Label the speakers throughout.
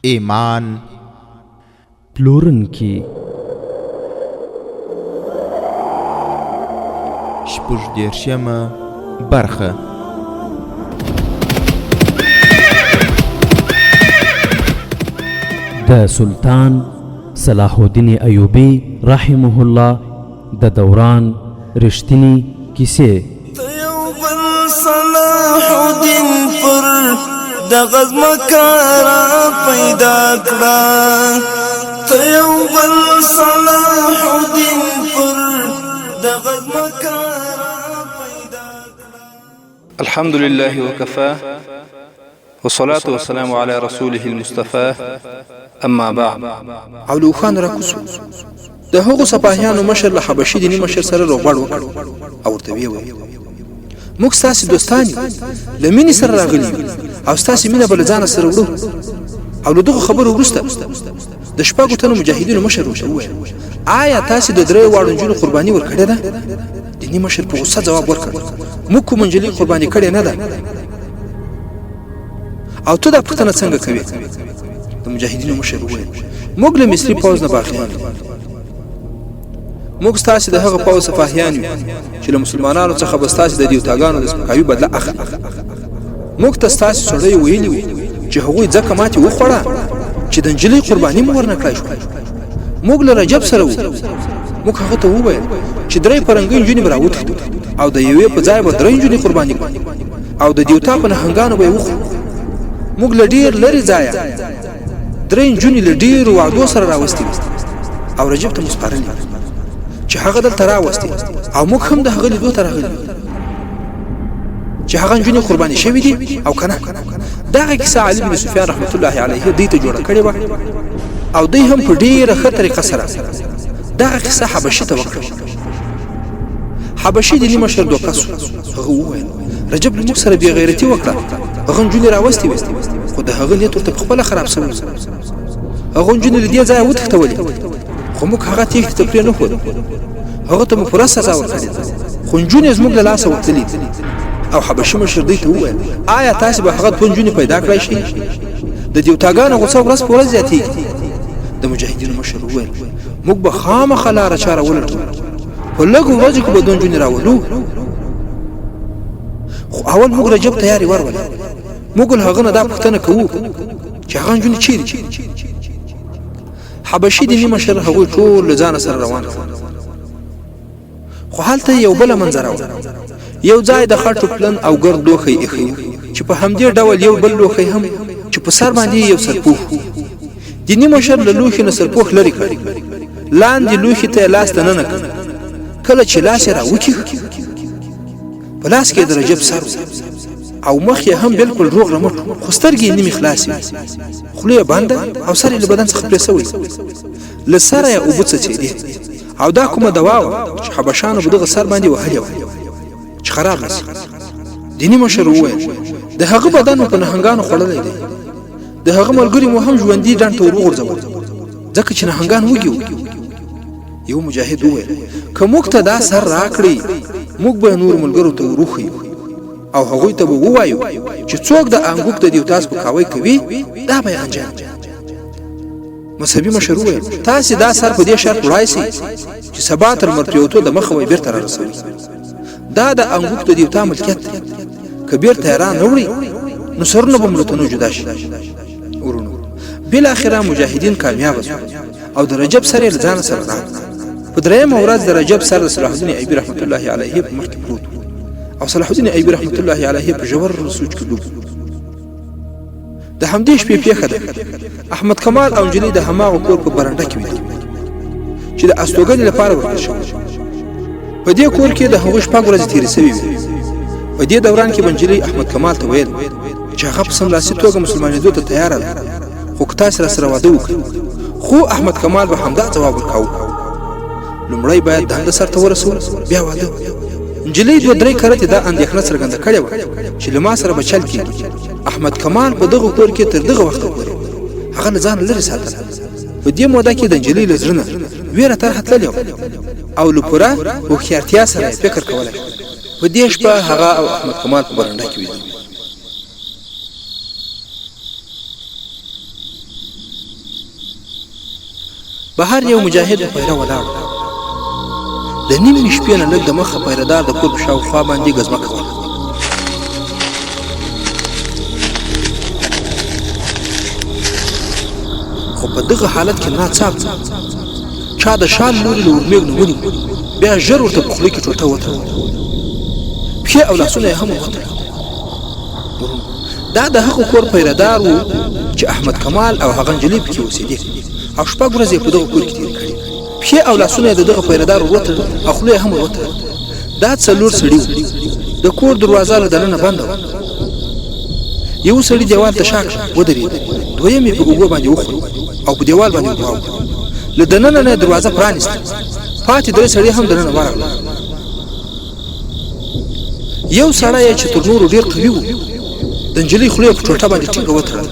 Speaker 1: ایمان
Speaker 2: پلورونکی
Speaker 1: شپږدېرشمه برخه.
Speaker 2: د سلطان صلاح الدین ایوبی رحمه الله د دوران رښتینی کیسې.
Speaker 3: صلاح الدین پر د غزمکارا پیدا کړه، ته یو بل صلاح الدین پر د غزمکارا پیدا کړه.
Speaker 4: الحمد لله وكفى والصلاة والسلام على رسوله المصطفى اما بعد.
Speaker 5: اولو خان راکوسو د هغو سپاهیانو مشر له حبشي دیني مشر سره روغبړ وکړ او ورته ویل موږ ستاسې دوستان یو، له مینې سره راغلي او ستاسې مینه به له ځانه سره وړو. او له دغو خبرو وروسته د شپږو تنو مجاهدینو مشر ورته وویل آیا تاسې د درېیو واړو نجونو قرباني ورکړې ده؟ دیني مشر په غوسه ځواب ورکړ موږ کومه نجلۍ قرباني کړې نه ده. او ته دا پوښتنه څنګه کوې؟ د مجاهدینو مشر وویل موږ له مصري پوځ نه باغیان یو، موږ ستاسې د هغه پوځ سپاهیان یو چې له مسلمانانو څخه به ستاسې د دیوتاګانو د سپکاوي بدله اخلي. موږ ته ستاسې سړی ویلي وو چې هغوی ځکه ماتې وخوړه چې د نجلۍ قرباني مو ورنه کړای شوه. موږ له رجب سره وو، موږ هغه ته وویل چې درې فرنګۍ نجونې به راوتښتو او د یوې په ځای به درې نجونې قرباني کړو او د دیوتا په نهنګانو به یې وخورو. موږ له ډېر لرې ځایه درې نجونې له ډېرو وعدو سره راوستې او رجب ته مو سپارلې چې هغه دلته راوستې او موږ هم د هغه لیدو ته راغلي چې هغه نجونې قرباني شوي دي او که نه. دغه کیسه علي بن سفیان رحمت الله علیه دوی ته جوړه کړې وه او دوی هم په ډېره ښه طریقه سره دغه کیسه حبشي ته وکړه. حبشي دیني مشر دوه کس هغه وویل رجب له موږ سره بې غیرتي وکړه، هغه نجونې راوستې وې خو د هغه نیت ورته پخپله خراب سوی و. هغه نجونې له دې ځایه وتښتولې خو موږ هغه تېښتې ته پرېنښودو، هغه ته مو پوره سزا ورکړې خو نجونې زموږ له لاسه وتلې. او حبشي مشر دوی ته وویل آیا تاسې به هغه دوه نجونې پیدا کړای شئ؟ د دیوتاګانو غوسه ورځ په ورځ زیاتېږي. د مجاهدینو مشر وویل موږ به خامخا لاره چاره ولټوو، په لږو ورځو کې به دوه نجونې راولو. خو اول موږ رجب ته یارې ورولې، موږ له هغه نه دا پوښتنه کوو چې هغه نجونې چیرې دي. حبشي دیني مشر هغوی ټول له ځانه سره روان کړل خو هلته یو بله منظره وه. یو ځای د خټو پلن او ګرد لوښی ایښی و چې په همدې ډول یو بل لوښی هم چې په سر باندې یو سرپوښ و. دیني مشر له لوښي نه سرپوښ لرې کړ، لاندې لوښي ته یې لاس دننه کړ. کله چې لاس یې راوکېښ په لاس کې د رجب سر او مخ یې هم بالکل روغ رمټ خو سترګې یې نیمې خلاصې وې، خوله یې بنده او سر یې له بدن څخه پرې سوی، له سره یې اوبه څڅېدې او دا کومه دوا وه چې حبشانو په دغه سر باندې وهلې وه چې خراب نه شي. دیني مشر وویل د هغه بدن مو په نهنګانو خوړلی دی، د هغه ملګري مو هم ژوندي ډنډ ته ور وغورځول ځکه چې نهنګان وږي وو. یو مجاهد وویل که موږ ته دا سر راکړئ موږ به نور ملګرو ته وروښیو او هغوی ته به ووایو چې څوک د انګوک د دیوتا سپکاوی کوي دا به یې انجام. مذهبي مشر وویل تاسې دا سر په دې شرط وړای سئ چې سبا تر مرتیوتو د مخه به یې بېرته رارسوي. دا د انګوک د دیوتا ملکیت دی، که بېرته یې را نه وړي نو سرونه به مو له تنو جدا شي. ورونو بالاخره مجاهدین کامیابه شول او د رجب سر یې له ځانه سره راوړ. په درېیمه ورځ د رجب سر د صلاح الدین ایوبي رحمت الله علیه په مخ کې پروت و او صلاح الدین ایوبي رحمت الله علیه په ژور سوچ کې ډوب. د همدې شپې پیښه ده احمد کمال او نجلۍ د هماغه کور په برنډه کې ولیدل چې د استوګنې لپاره ورکړل شوی. په دې کور کې د هغوی شپږ ورځې تېرې سوي وې. په دې دوران کې به نجلۍ احمد کمال ته ویل چې هغه په سملاسي توګه مسلمانېدو ته تیاره ده خو که تاسې راسره واده وکړئ. خو احمد کمال به همدا ځواب ورکاوه لومړی باید دنده سرته ورسوو بیا واده. نجلۍ دوه درې کرتې دا اندېښنه څرګنده کړې وه چې له ما سره به چل کېږي. احمد کمال په دغه کور کې تر دغه وخته پورې هغه له ځانه لرې ساتله. په دې موده کې د نجلۍ له زړه نه ویره طرحه تللې وه او له پوره هوښیارتیا سره یې فکر کولی. په دې شپه هغه او احمد کمال په برنډه کې ویدل. بهر یو مجاهد په پیره ولاړ د نیمې شپې نه لږ د مخه پیردار د کور په شاوخوا باندې ګزمه کوله خو په دغه حالت کې ناڅاپه چا د شال لوري له ورمېږ نه ونیو بیا ژر ورته په خوله کې ټوټه وتړله پښې او لاسونه یې هم وختړل دا د هغه کور پیردار و چې احمد کمال او هغه نجلۍ پکې اوسېدې او شپږ ورځې په دغه کور کې تېرې کړې پښې او لاسونه یې د دغه پیردار وتړل او خوله یې هم وتړل دا څلور سړي وو د کور دروازه له دننه بنده وه یو سړي دیوال ته شا کړه ودرېد دویم یې په اوږو باندې وخوړ او په دیوال باندې ودواو له دننه نه دروازه پرانیسته پاتې درې سړي هم دننه ورغلل یو سړی چې تر نورو ډېر قوي و د نجلۍ خوله یې په ټوټه باندې ټینګه وتړله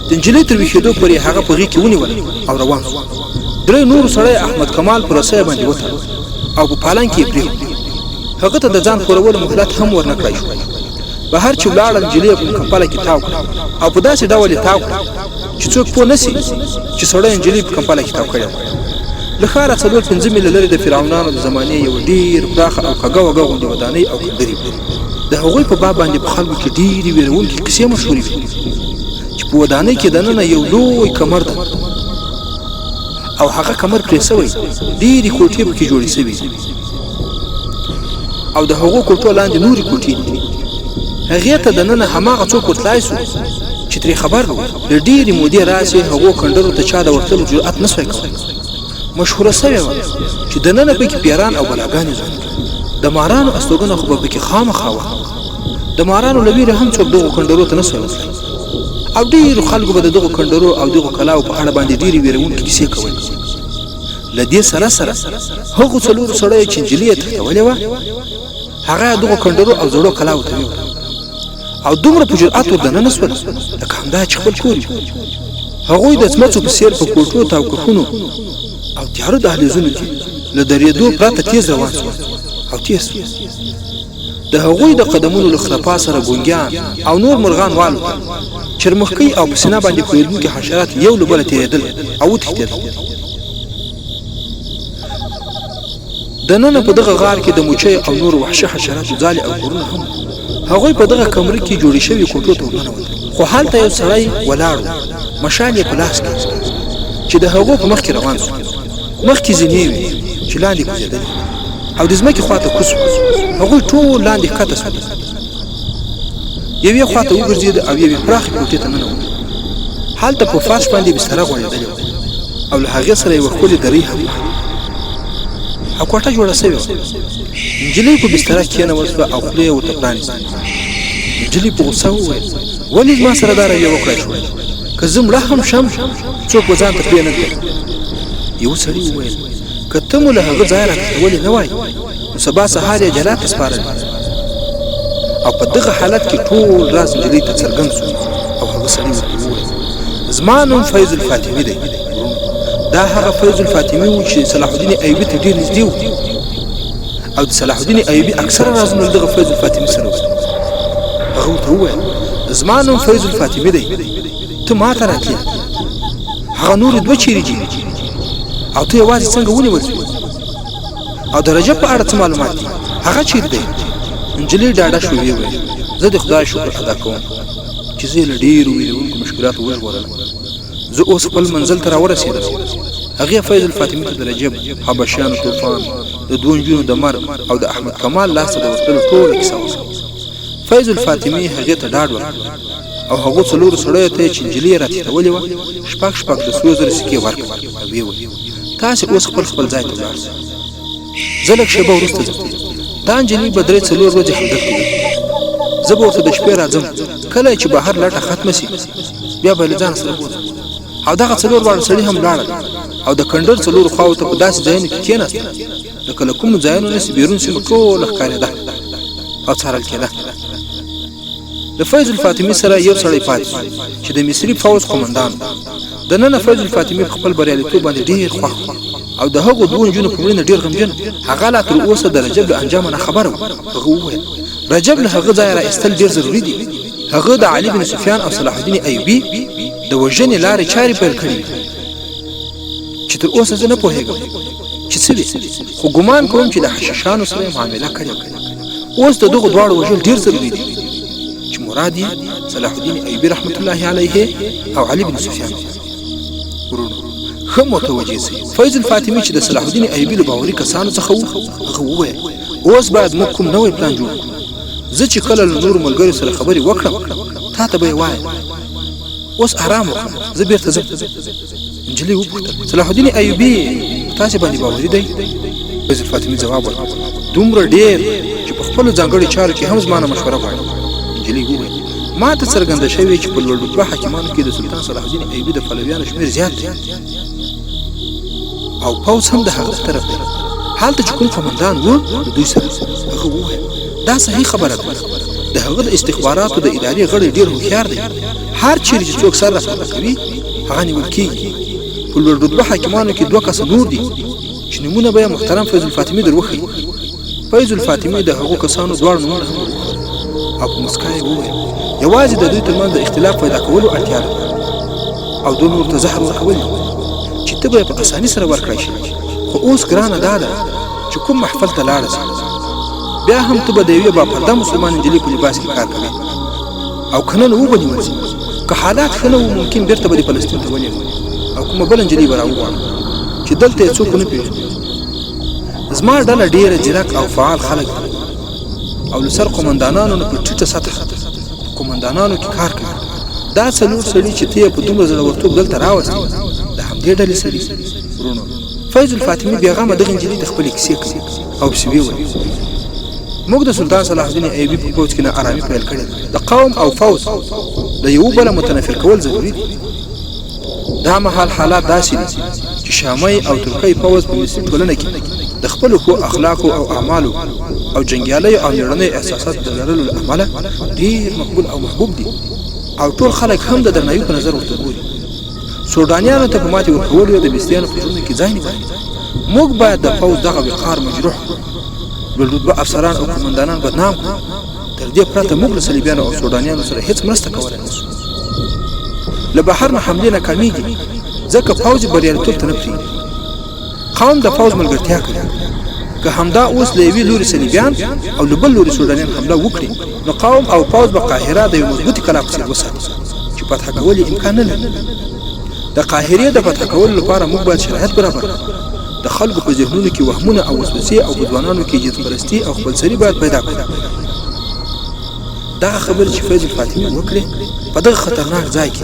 Speaker 5: د نجلۍ تر ویښېدو پورې هغه په غېږ کې ونیوله او روان شو درې نورو سړی احمد کمال په رسۍ باندې وتړل او په پالنګ کې یې پرېښود هغه ته د ځان خورولو مهلت هم ورنه کړی شو بهر چې ولاړه نجلۍ په کمپله کې تاو کړه او په داسې ډول یې تاو کړه چې څوک پوه نه سي چې سړی نجلۍ په کمپله کې تاو کړې وه له ښاره 4-5 میله لرې د فرعونانو د زمانې یو ډېر پراخه او کږه وږه غوندې ودانۍ او کندرې وې د هغوی په باب باندې په خلکو کې ډېرې ویرونکې کیسې مشهورې وې چې په ودانۍ کې دننه یو لوی کمر ده او هغه کمر پرې سوی ډېرې کوټې پکې جوړې سوي او د هغو کوټو لاندې نورې کوټې دي هغې ته دننه هماغه څوک ورتلای سو چې ترې خبر و د ډېرې مودې راسې هغو کنډرو ته چا د ورتلو جرأت نه سوی کولی مشهوره سوې وه چې دننه پکې پیران او بلاګانې ژوند د مارانو استوګنه خو به پکې خامخا وه د مارانو له ویرې هم څوک دغو کنډرو ته نه سوی وتلی او ډېرو خلکو به د دغو کنډرو او دغو کلاو په اړه باندې ډېرې ویرونکې کیسې کولې له دې سره سره هغو څلورو سړیو چې نجلۍ یې تښتولې وه هغه دغو کنډرو او زړو کلاو ته یوړل او دومره په جرأت ور دننه سول لکه همدا چې خپل کور وي هغوی د څمڅو په څېر په کوټو او کښونو او تیارو دهلیزونو کې له درېدو پرته تیز روان سول او تیز سول د هغوی د قدمونو له خرپا سره ګونګیان او نور مرغان والوتل چرمښکۍ او په سینه باندې ښویېدونکي حشرات یو له بله تېرېدل او وتښتېدل دننه په دغه غار کې د موچۍ او نورو وحشي حشراتو ځالې او کورونه هم هغوی په دغه کمره کې جوړې شوي کوټو ته ورننوتل خو هلته یو سړی ولاړ و مشال یې په لاس کې چې د هغو په مخ کې روان سو مخکې زینې وې چې لاندې کوزېدلې او د ځمکې خواته کوز و هغوی ټول لاندې ښکته سول یوې خواته وګرځېده او یوې پراخې کوټې ته ننوت هلته په فرش باندې بستره غوړېدلې وه او له هغې سره یوه ښکلې درۍ هم وه او کوټه جوړه سوې وه نجلۍ په بستره کېنول سوه او خوله یې ورته پرانیسته نجلۍ په غوسه وویل ولې زما سره دا رویه وکړی شوې که زه مړه هم شم څوک به ځان ته پرې نه کړي یو سړي وویل که ته مو له هغه ځایه راکښتولې نه وای نو سبا سهار یې جلا ته سپارلی او په دغه حالت کې ټول راز نجلۍ ته څرګند سو او هغه سړي ورته وویل زما نوم فیض الفاطمي دی دا هغه فیض الفاطمي و چې صلاح الدین ایوبي ته ډېر نږدې و او د صلاح الدین ایوبي اکثره رازونه له دغه فیض الفاطمي سره وو هغه ورته وویل زما نوم فیض الفاطمي دی ته ما ته راتلې هغه نورې دوه چیرې دي او ته یوازې څنګه ونیول شوې او د رجب په اړه څه معلومات دي هغه چیرې دی نجلۍ ډاډه شوې ویې ویل زه د خدای شکر ادا کوم چې زه یې له ډېرو ویرونکو مشکلاتو وژغورلم زه اوس خپل منزل ته راورسېدم هغې فیض الفاطمي ته د رجب حبشیانو طوفان د دوو نجونو د مرګ او د احمد کمال لاسته د ورتلو ټوله کیسه وکړه فیض الفاطمي هغې ته ډاډ ورکړ او هغو څلورو سړیو ته یې چې نجلۍ یې راتښتولې وه شپږ د سرو زرو سکې ورکړل او ویې ویل تاسې اوس خپل ځای ته ولاړ شئ زه لږ شېبه وروسته ځم دا نجلۍ به 3-4 ورځې همدلته وي زه به ورته د شپې راځم کله چې بهر لټه ختمه سي بیا به یې له ځان سره بوځم او دغه 4 واړه سړي هم لاړل او د کندر 4 خواو ته په داسې ځایونو کې کېناستل لکه له کومو ځایونو نه چې بیرون سیمه ټوله ښکارېده او څارل کېده د فیض الفاطمي سره یو سړی پاتې شو چې د مصري فوج قومندان دننه فیض الفاطمي په خپل بریالیتوب باندې ډېر خوښ او د هغو دوه نجونو په وړاندې ډېر غمجن هغه لا تر اوسه د رجب له انجام نه خبره وه هغه وویل رجب له هغه ځایه راایستل ډېر ضروري دي هغه د علي بن سفیان او صلاح الدین ایوبي د وژنې لارې چارې پیل کړي چې چې تر اوسه زه نه پوهېږم چې څه وي، خو ګمان کوم چې د حشیشانو سره یې معامله کړې اوس د دغو دواړو وژل ډېر ضروري دي چې مراد یې صلاح الدین ایوبي رحمت الله علیه او علي بن سفیان. ورونو ښه متوجه سئ، فیض الفاطمي چې د صلاح الدین ایوبي له باوري کسانو څخه و، هغه وویل اوس باید موږ کوم نوی پلان جوړ کړو. زه چې کله له نورو ملګرو سره خبرې وکړم تا ته به یې وایم. اوس آرام وکړه، زه بېرته ځم. نجلۍ وپوښتل صلاح الدین ایوبي تاسې باندې باوري دی؟ فیض الفاطمي ځواب ورکړ دومره ډېر چې په خپلو ځانګړو چارو کې هم زما نه مشوره غواړي. نجلۍ وویل ما ته څرګنده شوې چې په لوړ رتبه حاکمانو کې د سلطان صلاح الدین ایوبي د پلویانو شمېر زیات دی او پوځ هم د هغه طرف دی. هلته چې کوم قمندان و د دوی سره. هغه وویل دا صحیح خبره ده، د هغه د استخباراتو د ادارې غړی ډېر هوښیار دی، هر چیرې چې څوک سر راپورته کوي هغه نیول کېږي. په لوړ رتبه حاکمانو کې 2 کسه نور دي چې نومونه به یې محترم فیض الفاطمي در وښیي. فیض الفاطمي د هغو کسانو دواړو نومونه هم او په مسکا یې وویل یوازې د دوی ترمنځ د اختلاف پیدا کولو اړتیا ده او دوی نور ته زهر ورکول دي چې ته به یې په اساني سره ورکړی شي. خو اوس ګرانه دا ده چې کوم محفل ته لاړه شي بیا هم ته به د یوې باپرده مسلمان نجلۍ په لباس کې کار کوې او که نن وبنیول شي که حالات ښه نه وو ممکن بېرته به دې فلسطین ته ولېږو او کومه بله نجلۍ به راوغواړو چې دلته یې څوک ونه پېژني. زما ډله ډېره ځیرک او فعال خلک دي او له سر قمندانانو نه په ټیټه سطح قمندانانو کې کار کوي. دا 4 سړي چې ته یې په دومره زړورتوب دلته راوستې د همدې ډلې سړي. ورونو فیض الفاطمي بېغمه دغه نجلۍ د خپلې کیسې کوي او پسې ویې موږ د سلطان صلاح الدین ایوبي په پوځ کې نه ارامي پیل کړې ده. د قوم او فوز د یو بله متنفر کول ضروري دي. دا مهال حالات داسې دي چې شامي او ترکۍ فوز په مصري ټولنه کې د خپلو ښو اخلاقو او اعمالو او جنګیالیو او مېړنیو احساساتو د لرلو له امله ډېر مقبول او محبوب دي او ټول خلک هم د درناوي په نظر ورته ګوري. سوډانیانو ته په ماتې ورکولو یا د مصریانو په ژوند کې ځای نه لري. موږ باید د فوز دغه وقار مجروح کړو، لوړ رتبه افسران او قمندانان بدنام کړو. تر دې پرته موږ له صلیبیانو او سوډانیانو سره هیڅ مرسته کولی نه شو. له بهر نه حملې ناکامیږي ځکه فوج بریالیتوب ته نه پرېږدي. قوم د فوج ملګرتیا کوي. که همدا اوس له یوې لوري صلیبیان او له بل لوري سوډانیان حمله وکړي نو قوم او فوج به قاهره د یو مضبوطې کلا په څېر وساتي چې فتح کول یې امکان نه لري. د قاهرې د فتح کولو لپاره موږ باید شرایط برابر کړو. د خلکو په ذهنونو کې وهمونه او وسوسې او بدوانانو کې جنس پرستي او خپلسري باید پیدا کړو. دغه خبرې چې فیض الفاطمي وکړې په دغه خطرناک ځای کې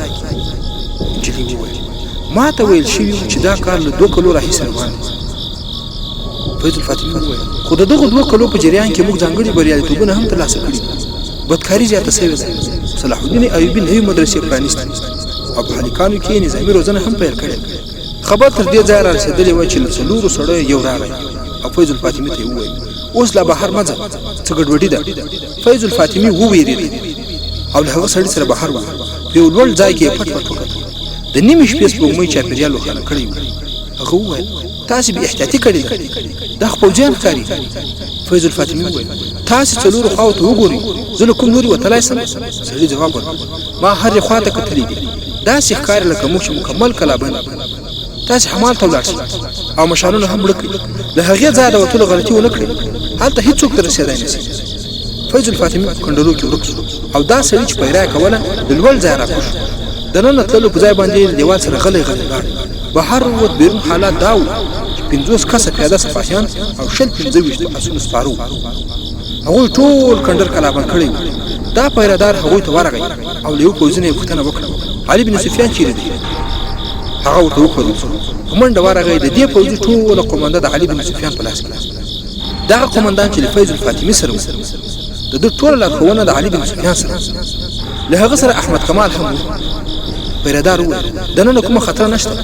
Speaker 5: نجلۍ وویل ما ته ویل شوي چې دا کار له 2 کلو راهیسې روان دی. فیض الفاطمي وویل خو د دغو 2 کلو په جریان کې موږ ځانګړي بریالیتوبونه هم ترلاسه کړي دي. بدکاري زیاته شوې ده. صلاح الدین ایوبي نوې مدرسې پرانیستې او په هلکانو کې نظامي روزنه هم پیل کړې. خبر تر دې ځایه رارسېدلې وه چې له 4 سړیو یو راغی او فیض الفاطمي ته یې وویل اوس لا بهر مه ځه څه ګډوډي ده. فیض الفاطمي وویرېد او له هغه سړي سره بهر ووت. په یو لوړ ځای کې یې پټ پټ وکتل. د نیمې شپې سپوږمۍ چاپېریال روښانه کړی و. هغه وویل تاسې بې احتیاطي کړې ده، دا خو پوځیان ښکاري. فیض الفاطمي وویل تاسې 4 خواو ته وګورئ زه له کوم لوري وتلی سم. سړي ځواب ورکړ ما هرې خوا ته کتلي دي، داسې ښکاري لکه موږ چې مکمل کلابند. تاسې حمال ته ولاړ شئ او مشالونه هم مړه کړئ. له هغې ځایه د وتلو غلطي ونه کړئ، هلته هېڅوک ته رسېدی نه شي. فیض الفاطمي په کنډرو کې ورک شو او دا سړي چې پیرا یې کوله د لوړ ځای راکوز شو. د ننه تللو په ځای باندې د دیوال سره غلی غلی لاړ. بهر ووت. بیرون حالات دا وو چې 50 کسه پیاده سپاهیان او 25 په اسونو سپاره وو. هغوی ټول کنډر کلابند کړی و. دا پیرهدار هغوی ته ورغی او له یو پوځي نه یې پوښتنه وکړه علي بن سفیان چیرې دی؟ هغه ورته وښودل. په منډه ورغی. د دې پوځي ټوله قومنده د علي بن سفیان په لاس کې. دغه قومندان چې له فیض الفاطمي سره و د ده ټوله لارښوونه د علي بن سفیان سره. له هغه سره احمد کمال هم و. پیرهدار وویل دننه کومه خطر نشته،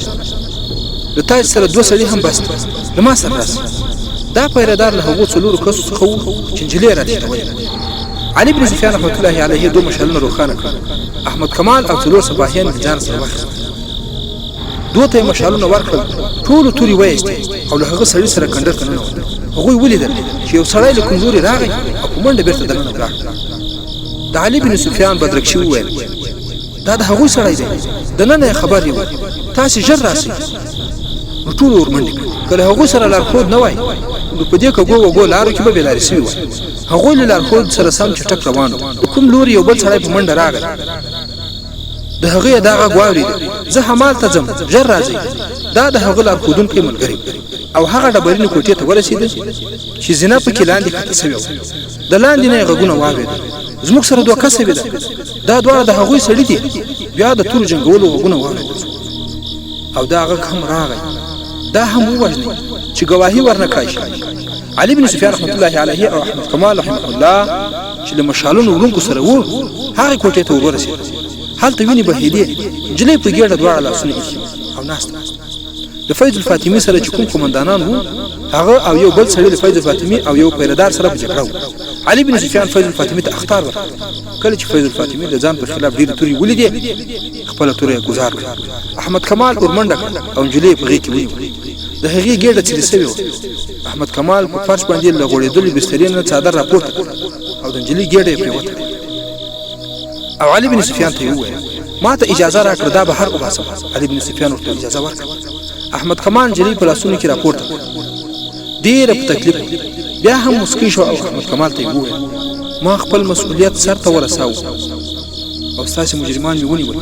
Speaker 5: له تاسې سره 2 سړي هم بس دي، له ما سره راسئ. دا پیرهدار له هغو 4 کسو څخه و چې نجلۍ یې راتښتولې. علي بن سفیان رحمت الله علیه 2 مشالونه روښانه کړل. احمد کمال او 4 سپاهیان د ځان سره واخیستل. 2 ته یې مشالونه ورکړل. ټولو تورې وایستې او له هغه سړي سره کنډر ته ننوتل. هغوی ولیدل چې یو سړی له کوم لورې راغی او په منډه بېرته دننه ولاړ. د علي بن سفیان بدرکشي وویل دا د هغوی سړی دی، دننه یې خبر یې و، تاسې ژر راسئ. نو ټول ورمنډي کله هغه سره لارښود نه وای نو په دې کګو وګو لارو کې به بلاري سوي وای هغه له لارښود سره سم چټک روان کوم لور یو بل سره په منډه راغی د هغه دغه غواړي زه همال ته ځم ژر راځي دا د هغه لارښودون کې ملګری او هغه ډبرینه کوټې ته ورسېد چې زنا په کې لاندې کته سوي د لاندې نه غږونه واورېد زموږ سره دوه کسه وي دا دواړه د هغوی سړي دي بیا د تور جنگولو غږونه واورېد او دا هغه هم راغی دا هم ووجني چې گواهی ورنکړای شي علي بن سفيان رحمه الله عليه او احمد کمال رحمه الله چې له مشالونو ورونکو سره وو هغه کوټې ته ورسېد حالت ویني بهیدې جلې په ګډه دواړه لاسونه او ناست د فیض الفاطمی سره چې کوم قومندانان وو هغه او یو بل سړی د فیض الفاطمی او یو پیردار سره په جګړه وو علي بن سفيان فیض الفاطمی ته اخطار ورکړ کله چې فیض الفاطمی د ځان په خلاف ډیر توري ولیدې خپل توري گزار کړ احمد کمال اورمنډه او جلې په غي کې ونیو د هغې ګډه چې سوي احمد کمال په فرش باندې لغړېدلې بسترې نه څادر راپورته او د جلې ګډه یې پریوته او علي بن سفيان ته وویل ما ته اجازه راکړه دا بهر وباسم علي بن سفيان ورته اجازه ورکړه احمد کمال جلی په لاسونو کې راپورته ډېر په تکلیف بیا هم مسکی شو او احمد کمال ته وویل ما خپل مسؤلیت سرته ورساو او تاسو مجرمان مې ونیول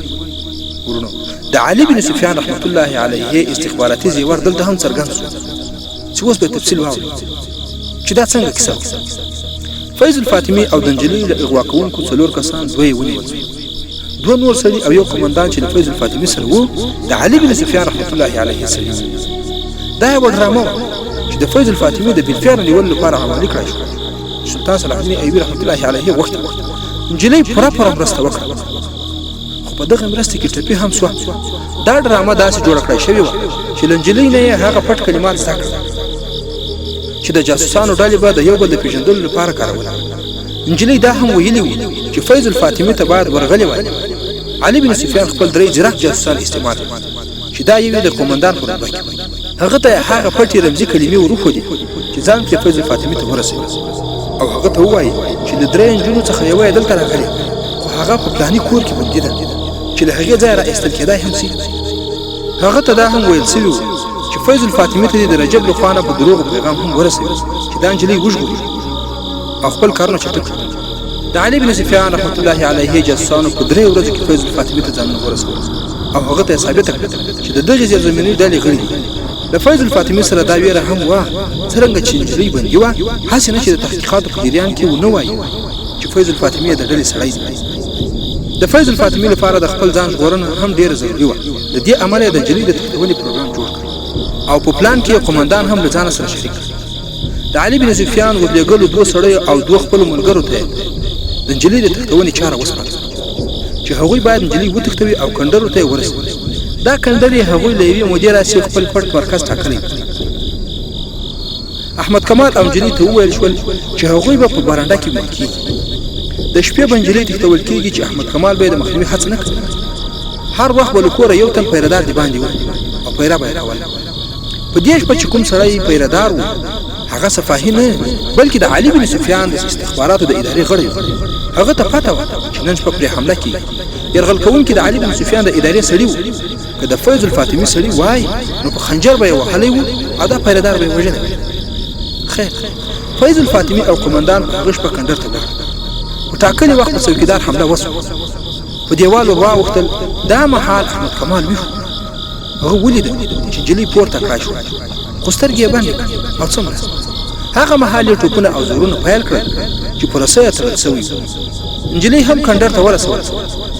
Speaker 5: ورونو د علي بن سفيان رحمت الله عليه استخباراتي زیور دلته هم څرګند شو چې اوس به تفصیل واورو چې دا څنګه کیسه فیض الفاطمی او دنجلی له اغوا کوونکو څلور کسان دوی ونیول دوه نور سړي او یو قومندان چې د فیض الفاطمی سره وو د علي بن سفيان رحمت الله عليه سره دا یو ډرامه چې د فیض الفاطمی د بالفعل نیولو لپاره عملي کړای شو سلطان صلاح الدین ایوبي رحمت الله عليه وخت نجلۍ پوره مرسته وکړه خو په دغه مرسته کې ټپي هم شو دا ډرامه داسې جوړه کړای شوې وه چې نجلۍ نه یې هغه پټ کلمات زده کړل چې د جاسوسانو ډلې به د یو بل د پیژندلو لپاره کارول نجلۍ دا هم ویلي وو چې فیض الفاطمی ته باید ورغلی وای علي بن سفيان خپل درې جراح جاسوسان استعمال چې دا یو د قومندان پر رتبه کې هغه ته هغه پټي رمزي کلمې ورخودي چې ځان کې فیض الفاطمی ته ورسېد او هغه ته وایي چې د درې نجونو څخه یو دلته راغلی خو هغه په پلاني کور کې بندي ده چې له هغې ځایه را ایستل کېدای هم سي هغه ته دا هم ویل سوي چې فیض الفاطمی ته د رجب له خوا نه په دروغو پیغام هم ورسېد چې دا نجلۍ وژغوري او خپل کارونه چټک کړي د علي بن سفيان رحمت الله عليه جاسوسانو په درې ورځو کې فیض الفاطمی ته ځانونه ورسول او هغه ته ثابته کړه چې د دغه زمینی ډلې غړي دي د فیض الفاطمی سره دا ویره هم وه څرنګه چې نجلۍ بندي وه هسې نه چې د تحقیقاتو په جریان کې ونه وایي چې فیض الفاطمی د ډلې سړی دی د فیض الفاطمی لپاره د خپل ځان ژغورنه هم ډېره ضروري وه د دې امله یې د نجلۍ د تښتونې پروګرام جوړ کړ او په پلان کې قومندان هم له ځانه سره شریک کړ د علي بن سفيان ورلېږلو دوه سړیو او دوه خپلو ملګرو ته د نجلۍ د تښتونې چاره وسپارله چې هغوی باید نجلۍ وتښتوي او کندرو ته یې ورسوي دا کندر یې هغوی له یوې مودې راسې خپل پټ مرکز ټاکلی احمد کمال او نجلۍ ته وویل شول چې هغوی به په برنډه کې مړه کېږي د شپې به نجلۍ تښتول کېږي چې احمد کمال به یې د مخنیوي هڅه نه کوي هر وخت به له کوره یو تن پیردار د باندې وي او پیره به یې راوله په دې شپه چې کوم سړی پیردار و هغه صفاهي نه بلکې د علي بن سفيان د استخباراتو د ادارې غړی هغه ته پته وه چې نن شپه پرې حمله کېږي یرغل کوونکي د علي بن سفيان د ادارې سړي وو که د فیض الفاطمی سړي وای نو په خنجر به یې وهلی وو او دا پیردار به یې وژلی خیر فیض الفاطمی او قومندان په هغه شپه کندر ته لاړل په ټاکلي وخت په څوکیدار حمله وسوه په دیوال ور واوښتل دا مهال احمد کمال ویښ هغه ولیده چې نجلۍ پورته کړای شوه خو سترګې یې بندې کړې او څومره هغه مهال یې ټوپونه او زورونه پیل کړل چې په رسۍ یې تړل سوي نجلۍ هم کندر ته ورسوله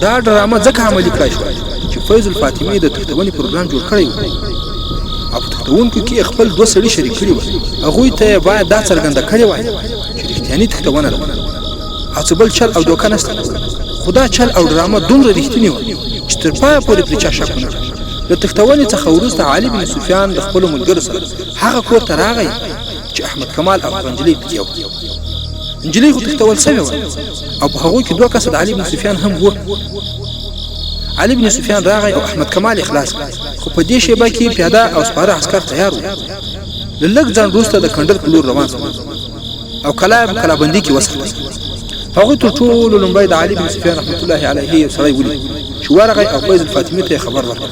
Speaker 5: دا ډرامه ځکه عملي کړای شوه چې فیض الفاطمی د تښتونې پروګرام جوړ کړی و او په تښتونکو کې خپل دوه سړي شریک کړي وه هغوی ته یې باید دا څرګنده کړې وای چې رښتیاني تښتونه ده او څه بل چل او دوکه نشته خو دا چل او ډرامه دومره رښتینې وه چې تر پایه پورې پرې چا شک ونه کړ د تښتونې څخه وروسته علي بن سفيان د خپلو ملګرو سره هغه کور ته راغی چې احمد کمال او نجلۍ پکې وه نجلۍ خو تښتول سوې وه او په هغوی کې دوه کسه د علي بن سفيان هم وه علي بن سفيان راغی او احمد کمال یې خلاص کړ خو په دې شیبه کې پیاده او سپاره عسکر تیار وو له لږ ځنډ وروسته د کندر په لور روان شول او کلابندي کې وساتل هغوی تر ټولو لومړی د علي بن سفيان رحمت الله عليه یو سړی ولید چې ورغی او فیض الفاطمي ته خبر ورکړ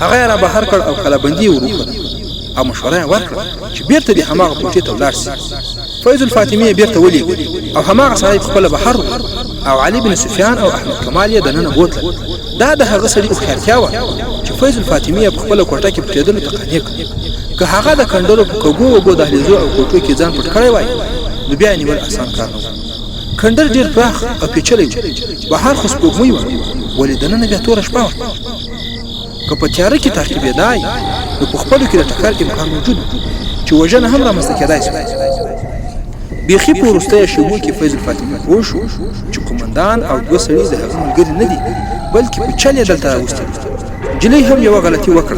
Speaker 5: هغه یې را بهر کړ او کلابندي یې ور وکړه او مشوره یې ورکړه چې بیرته دې هماغه کوټې ته ولاړ سي. فیض الفاطمي یې بیرته ولېږه او هماغه سړی پخپله بهر او علي بن سفیان او احمد کمال یې دننه بوتلل. دا د هغه سړي هوښیارتیا وه چې فیض الفاطمي یې پخپله کوټه کې پټېدلو ته قانع کړ. که هغه د کنډرو په کږو وږو دهلیزو او کوټو کې ځان پټ کړی وای نو بیا یې نیول اسان کار نه و. کندر ډېر پراخ او پیچلی و، بهر خو سپوږمۍ وه ولې دننه بیا توره شپه وه. که په تیاره کې تعقیبېدای نو په خپلو کې د ټکر امکان موجود و چې وژنه هم رامنځته کېدای سوه. بیخي په وروستیو شېبو کې فیض الفاطمي پوه شو چې قومندان او دوه سړي د هغه ملګري نه دي بلکې په چل یې دلته راوستي دي. نجلۍ هم یوه غلطي وکړه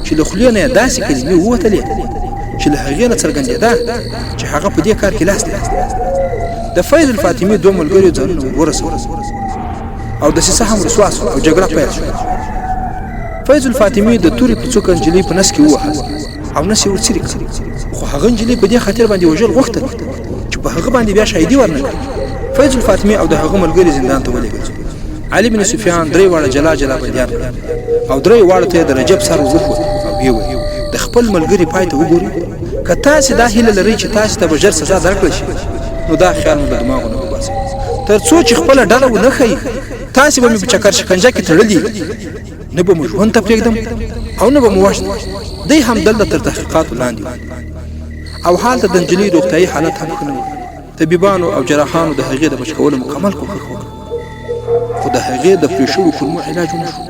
Speaker 5: چې له خولې نه یې داسې کلمې ووتلې چې له هغې نه څرګندېده چې هغه په دې کار کې لاس لري. د فیض الفاطمي دوه ملګرو ځانونه ورسول او دسیسه هم رسوا سوه او جګړه پیل شوه. فیض الفاطمي د تورې په څوکه نجلۍ په نس کې ووهل او نس یې ورڅیرې کړ، خو هغه نجلۍ په دې خاطر باندې وژل غوښتل چې په هغه باندې بیا شهیدي ورنه کړي. فیض الفاطمي او د هغه ملګري زندان ته ولېږل. علي بن سفیان درې واړه جلا جلا بندیان کړل او درې واړو ته یې د رجب سر وښود او ویې ویل د خپل ملګري پای ته وګورئ. که تاسې دا هیله لرئ چې تاسې ته به ژر سزا درکړل شي نو دا خیال مو له دماغو نه وباسئ. تر څو چې خپله ډله ونه ښیي تاسې به مې په چکر شکنجه کې تړلي، نه به مو ژوند ته پرېږدم او نه به مو وژنم. دی هم دلته تر تحقیقاتو لاندې و او هلته د نجلۍ روغتیایي حالت هم ښه نه و. طبیبانو او جراحانو د هغې د بچ کولو مکمل کوښښ وکړ خو د هغې د پرې شویو کولمو علاج ونه شو.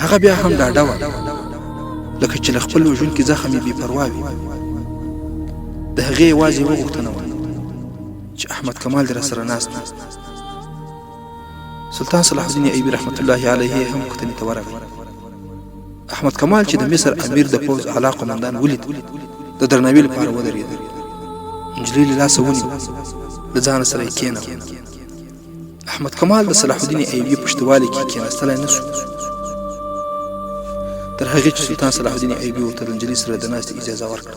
Speaker 5: هغه بیا هم ډاډه وه لکه چې له خپل وژونکي زخم یې بې پروا وي. د هغې یوازې یوه غوښتنه وه چې احمد کمال دې راسره ناست و. سلطان صلاح الدین ایوبي رحمت الله علیه هم پوښتنې ته ورغی. احمد کمال چې د مصر امیر د پوځ اعلی قمندان ولید د درناوي لپاره ودرېد. نجلۍ له لاسه ونیو، له ځانه سره یې کېنول. احمد کمال د صلاح الدین ایوبي په شتوالي کې کېناستلی نه شو تر هغې چې سلطان صلاح الدین ایوبي ورته د نجلۍ سره د ناستې اجازه ورکړه.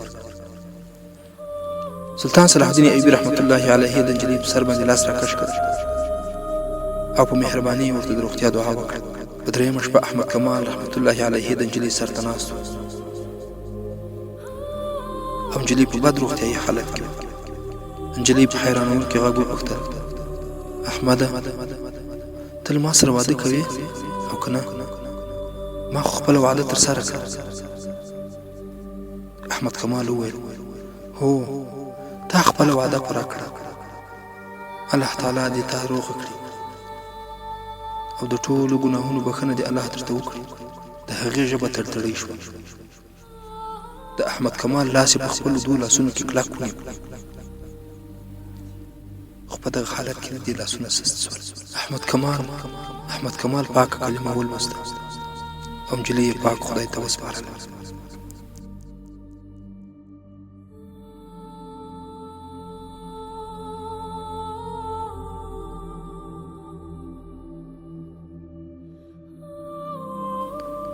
Speaker 5: سلطان صلاح الدین ایوبي رحمت الله علیه د نجلۍ په سر باندې لاس راکش کړ او په مهربانۍ ورته د روغتیا دعا وکړه. په درېیمه شپه احمد کمال رحمت الله علیه د نجلۍ سر ته ناست و او نجلۍ په بد روغتیایي حالت کې وه. نجلۍ په حیرانوونکي غږ وپوښتل احمده ته له ما سره واده کوې او که نه؟ ما خو خپله وعده ترسره کړه. احمد کمال وویل هو تا خپله وعده پوره کړه. الله تعالی دې تا روغه کړي او د ټولو ګناهونو بخښنه دې الله درته وکړي. د هغې ژبه تړتړۍ شوه. د احمد کمال لاس په خپلو دوو لاسونو کې کلک ونیو خو په دغه حالت کې د دې لاسونه سست شول. احمد کمال پاکه کلمه ولوسته او نجلۍ یې پاک خدای ته وسپارله.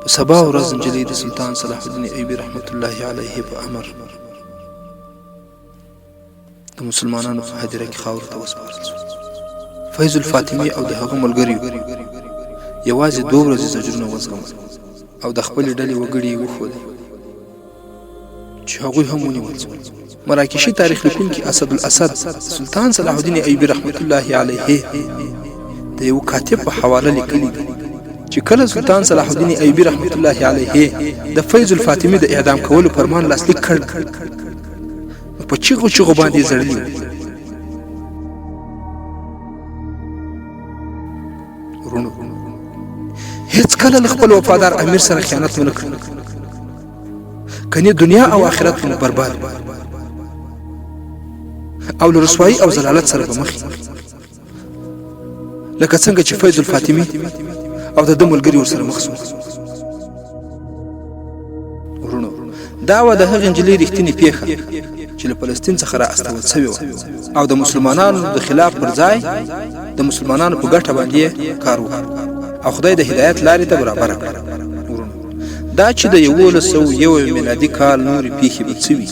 Speaker 5: په سبا ورځ نجلۍ د سلطان صلاح الدین ایوبي رحمت الله علیه په امر د مسلمانانو په هدیره کې خاورو ته وسپارل شوه. فیض الفاطمي او د هغه ملګریو یوازې 2 ورځې زجرونه وزغمل او د خپلې ډلې وګړي یې وښودل چې هغوی هم ونیول شول. مراکشي تاریخ لیکونکي اسد الاسد سلطان صلاح الدین ایوبي رحمت الله علیه د یو کاتب په حواله لیکلي دي چې کله سلطان صلاح الدین ایوبي رحمت الله علیه د فیض الفاطمي د اعدام کولو فرمان لاسلیک کړ نو په چیغو باندې زړلی ورونو هیڅ کله له خپل وفادار امیر سره خیانت ونه کړ، کني دنیا او آخرت مو برباد او له رسوایی او ضلالت سره به مخ لکه څنګه چې فیض الفاطمي او د ملګری ورسره مخ شو. ورونو دا و د هغې نجلۍ رښتینې پیښه چې له فلسطین څخه را استول شوې وه او د مسلمانانو د خلاف پر ځای د مسلمانانو په ګټه باندې کار وکړ او خدای د هدایت لارې ته برابره کړ. ورونو دا چې د 1101 میلادي کال نورې پیښې به څه وي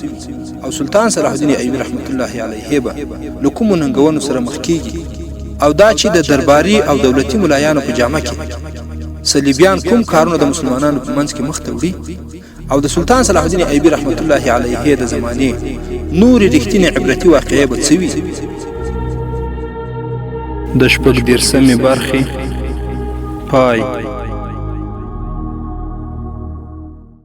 Speaker 5: او سلطان صلاح الدین ایوبي رحمت الله علیه به له کومو ننګونو سره مخ کېږي او دا چې د درباري او دولتي ملایانو په جامه کې صلیبیان کوم کارونه د مسلمانانو په منځ کې مخ ته وړي او د سلطان صلاح الدین ایوبي رحمت الله علیه د زمانې نورې رښتینې عبرتي واقعې به څه وي؟
Speaker 4: د شپږ دېرسمې برخې پای.